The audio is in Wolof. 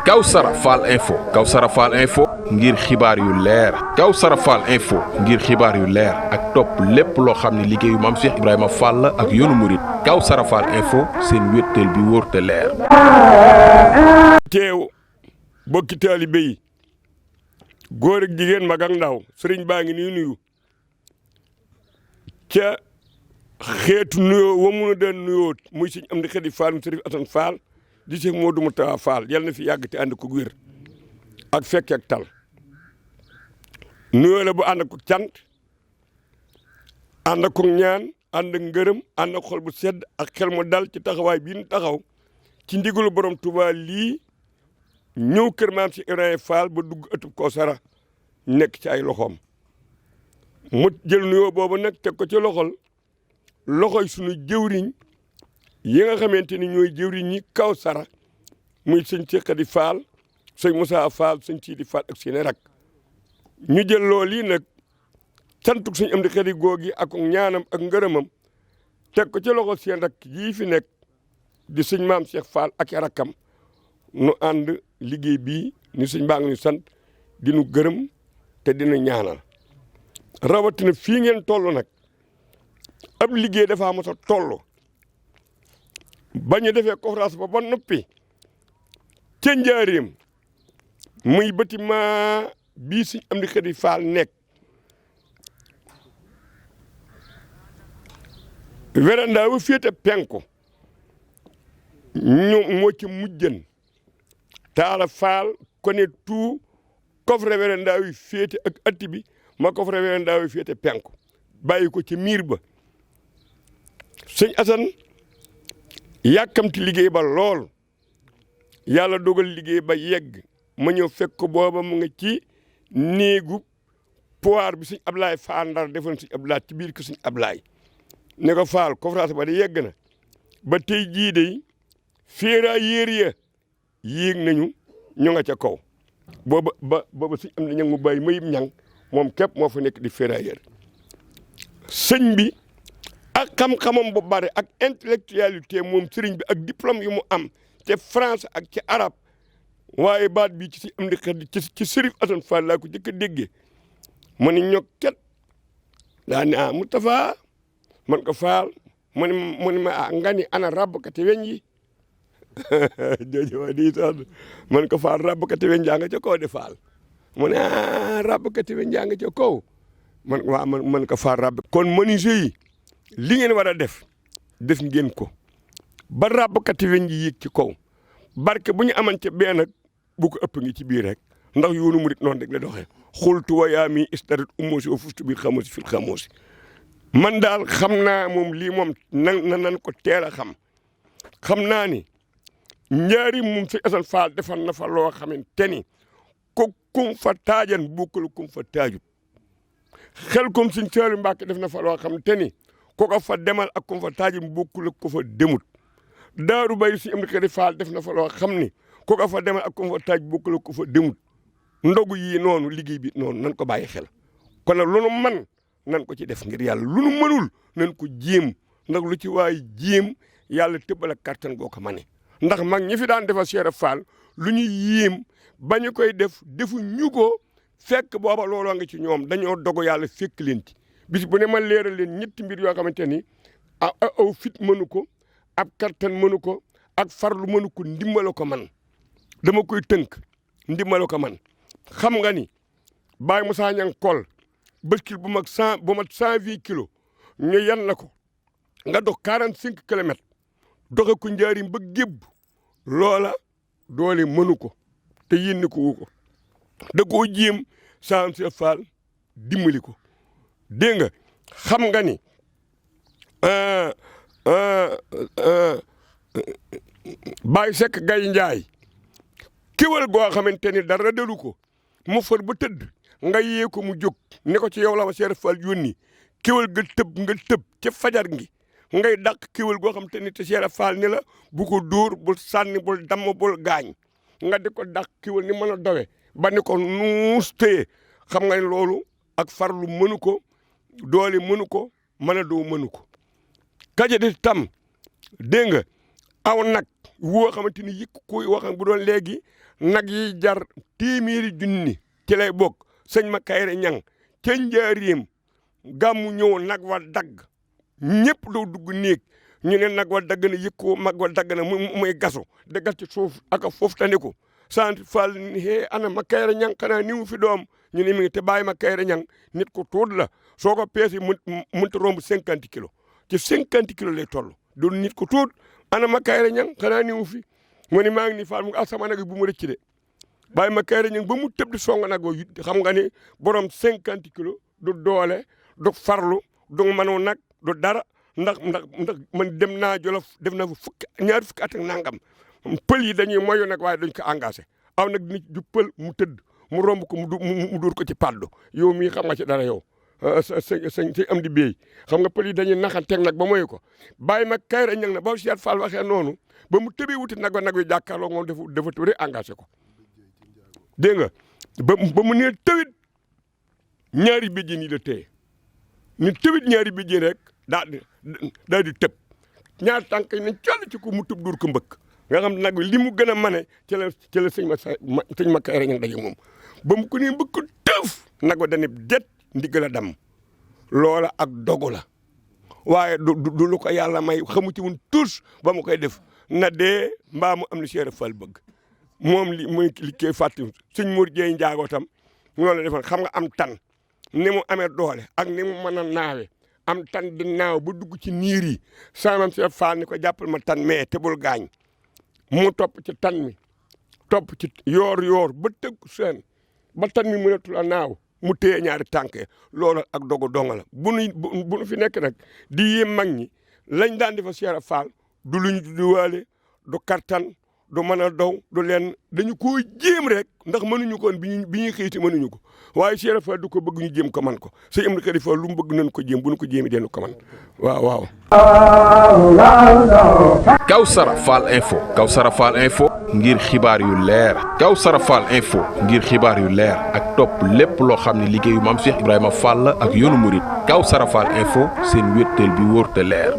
Kawsara Fall info ngir xibaar yu leer Kawsara Fall info ngir xibaar yu leer ak topp lépp loo xam ne liggéeyu Maam Cheikh Ibrahima Fall la ak yoonu murit Kawsara Fall info seen wéttal bi wóor te leer. teew bokki taalibe yi góor ak jigéen mag ak ndaw sëriñ baa ngi nii nuyu ca xeetu nuyoo wa mun a daan nuyoo muy sëñ Amdi Xadi Fall mu Sëriñ Asan Fall di Seex Moodu Mustafa Fall yal na fi yàgg te ànd ko wér ak fekk ak tal nuyoo la bu ànd ak cant ànd ak ñaan ànd ak ngërëm ànd ak xol bu sedd ak xel mu dal ci taxawaay bii ñu taxaw ci ndigalu borom Tuubaa lii ñëw kër Maam Cheikh Ibrahima Fall ba dugg ëttub Kawsara nekk ci ay loxoom mu jël nuyoo boobu nag teg ko ci loxoy sunu jëwriñ yi nga xamante ni ñooy jëwriñ ñi Kawsara muy sëñ Cheikh Khady Fall sëñ Moussa Fall sëñ Sidi Fall ak seeni rak ñu jël loolu yi nag santuk sëñ Amdi Khady googi ak ñaanam ak ngërëmam teg ko ci loxo seen rak yii fi nekk di sëñ Maam Cheikh Fall ak i rakkam nu ànd liggéey bii ni sëñ baa ngi ñu sant di nu gërëm te dina ñaanal rawatina fii ngeen toll nag ab liggéey dafa mos a toll ba ñu defee conférence ba noppi ca Njaaréem muy bâtiment bii sëñ Amdi Khady Fall nekk véranda wu féete penku ñu moo ci mujjën Taala Fall connaît tout coffre véranda wi féete ak atti bi ma coffre véranda wi féete penku bàyyi ko ci miir ba sëñ Asan yàkkamti liggéey ba lool yàlla dogal liggéey ba yegg ma ñëw fekk ko booba mu nga ci néegu poire bi sëñ Ablaye Fall Ndar defoon sëñ Ablaye ci biir ko sëñ Ablaye ne ko Fall conférence ba de yegg na ba tey jii de féera yéer ya yéeg nañu ñu nga ca kaw booba sëñ am na ñang mu bàyyi mayib ñang moom képp moo fa nekk di féera yéer sëñ bi ak xam-xamam bu bari ak intellectualité moom sëriñ bi ak diplôme yu mu am te France ak ci arab waaye baat bi ci si am di xel ci Sëriñ Asan Fall laa ko jëkk a déggee mu ne ñokket daa ne Moustapha man ko Fall mu ne ma nga ni ana rabbkati weñ yi jooju di sax man ko Fall rabbkati weñ jaa nga ca kaw de Fall mu ne rabbkati weñ jaa nga ca kaw man ko Fall rabb kon menuisier yi li ngeen war a def ngeen ko ba rabbkati weñ yi yéeg ci kaw barke bu ñu amante bee nag bu ko ëpp ngi ci biir rek ndax yoonu murit noonu rek la doxee xultu wa yaa mi istarit umoosi o fustu biir xamoosi fil xamoosi man daal xam naa moom lii moom nan ko teel a xam naa ni Njaaréem moom si Asan Fall defal na fa loo xamante ni ko kum fa taajan bokkul kum fa taajut xel kom Sëñ Saaliw Mbàkke def na fa loo xamante ni ko ko fa demal ak kum fa taajan bokkul ko fa demut Daaru Bay Sëñ Amdi Khady Fall def na fa loo xam ni ko ko fa demal ak kum fa taaj bokkul ko fa demut ndogu yi noonu liggéey bi noonu nan ko bàyyi xel kon nag lu nu man nan ko ci def ngir yàlla lu nu mënul nan ko jéem ndax lu ci waay jéem yàlla tëbbal ak kattan goo ko mane ndax mag ñi fi daan defal Cheikh Fall lu ñu yéem ba ñu koy defu ñu ko fekk booba looloo nga ci ñoom dañoo dogu yàlla fekk leen ci bis bu ne ma leeral leen ñetti mbir yoo xamante ni aw fit mënu ko ab kattan mënu ko ak farlu mënu ko ndimbala ko man dama koy tënk ndimbala ko man xam nga ni Baye Moussa Niang kol bascule bu mat 120 kilos ñu yan la ko nga dox 45 kilomètres doxe ko Njaaréem ba gébb loola doole mënu ko te yénni ko wu ko da koo jéem Sam Cheikh Fall dimbali ko dégg nga xam nga ni Baye Seck Gaye Njaay kéwal goo xamante ni dara dalu ko mu far ba tëdd nga yee ko mu jóg ne ko ci yow la ma Cheikh Fall yónni kéwal nga tëb ca fajar ngi ngay dàq kéwal goo xam te ni te Cheikh Fall ni la bu ko dóor bul sànni bul damm bul gaañ nga di ko dàq kéwal ni mën a dawe ba ni ko nuus téye xam nga ne loolu ak farlu mënu ko doole mënu ko mën a doo mënu ko kaje di tam dégg nga aw nag woo xamante ni yëkk kuy wax bu doon léegi nag yi jar téeméeri junni ci lay bokk sëñ ma kayre ñang ca njaareem gàmmu ñëw nag wa dagg ñëpp doo dugg néeg ñu ne nag wa dagg na yëkkoo mag wa dagg na muy gasu daggal ci suuf ak foofu tandiku sant fall hee ana ma kayre ñang xanaa niwu fi doom ñu ne mi ngi te bàyyi ma kayre ñang nit ko tuut la soo ko peesi mënta romb 50 kilos ci 50 kilos lay toll du nit ko tuut ana ma kayre ñang xanaa niwu fi mu ne maa ngi ni fall mu sama nag bu mu rëcc de bàyyi ma kayre ñang ba mu tëb di song nag xam nga ni borom 50 kilos du doole du farlu du mënu nag du dara ndax man dem naa Jolof def na ñaar fukki at ak nangam pël yi dañuy moyu nag waaye dañ ko engagé aw nag nit du pël mu tëdd mu romb ko mu dóor ko ci paddu yow mii xam nga ci dara yow sëñ am di béy xam nga pël yi dañuy naxanteeg nag ba moyu ko bàyyi ma kayre ñang na ba Cheikh Fall waxee noonu ba mu tëbee wuti nag wi jàkkaarloo moom dafa tëbee engagé ko dégg nga ba mu nee tëwit ñaari béjjén yi la téye ni tëwit ñaari béjjén rek daal di tëb ñaar tànk yi nañ coll ci ko mu tëb dur ko mbëkk nga xam nag li mu gën a mane ci la sëñ ma kayre ñang daje moom ba mu ko nee mbëkk tëf nag wa dañu det ndigg la dam loola ak dogu la waaye du lu ko yàlla may xamu ci woon tous ba mu koy def na dee mbaa mu am na Cheikh Fall bëgg moom li koy fàtti sëñ Mor Jeey Njaago tam noonu la defoon xam nga am tan ni mu amee doole ak ni mu mën a naawe am tan di naaw ba dugg ci niir yi samam Cheikh Fall ni ko jàppal ma tan mais te bul gaañ mu topp ci tan mi topp ci yoor ba tëgg seen ba tan mi mënatul a naaw mu téye ñaari tànk loolu ak dogu donga la bu nu fi nekk nag di yéem mag ñi lañ daan defa Cheikh Fall du luñ di waale du kartan du mën a daw du leen dañu koo jéem rek ndax mënuñu ko bi ñuy xiiti mënuñu ko waaye Cheikh Fall du ko bëgg ñu jéem ko man ko sëñ am na kër Fall lu mu bëgg nañ ko jéem bu ñu ko jéemi den ko man waaw Kawsara Fall info Kawsara Fall info ngir xibaar yu leer Kawsara Fall info ngir xibaar yu leer ak topp lépp loo xam ne liggéeyu maam Cheikh Ibrahima Fall ak yoonu murit Kawsara Fall info seen wéttal bi wóor te leer